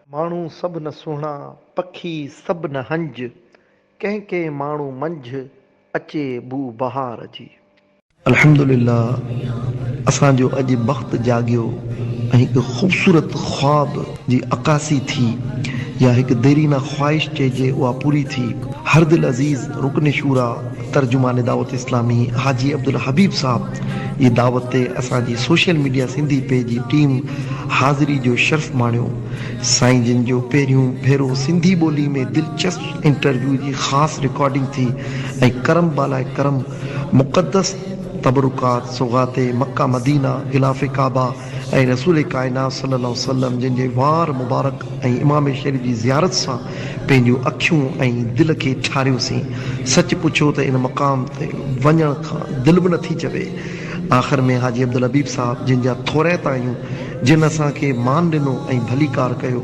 माण्हू सभु न सुहिणा, पखी सभु न हंज, कंहिं कंहिं माण्हू मंझि अचे बू बहार जी। अल्हम्दुलिल्लाह, असांजो अॼु वक़्तु जाॻियो ऐं हिकु ख़ूबसूरत ख्वाब जी अकासी थी, या हिकु देरीना ख़्वाहिश चइजे उहा पूरी थी। हर दिल अज़ीज़ रुकन शूरा तर्जुमान दावत इस्लामी हाजी अब्दुल हबीब साहब ये दावत ते असांजी सोशल मीडिया सिंधी पेज जी टीम हाज़िरी जो शर्फ़ माणियो। साईं जिन जो पहिरियों भेरो सिंधी ॿोली में दिलचस्प इंटरव्यू जी ख़ासि रिकॉर्डिंग थी ऐं करम बालाए करम मुक़द्दस तबरुकात सुगाते मक्का मदीना गिलाफ़े काबा ऐं रसूल कायनात सल्लल्लाहु अलैहि वसल्लम जिन जे वार मुबारक ऐं इमाम शरीफ जी ज़ियारत सां पंहिंजूं अखियूं ऐं दिलि खे ठारियोसीं। सच पुछो त इन मक़ाम ते वञण खां दिलि बि नथी चवे। आख़िर में हाजी अब्दुल हबीब साहब जिन जा थोरैत आहियूं, जिन असांखे मान ॾिनो ऐं भलीकार कयो,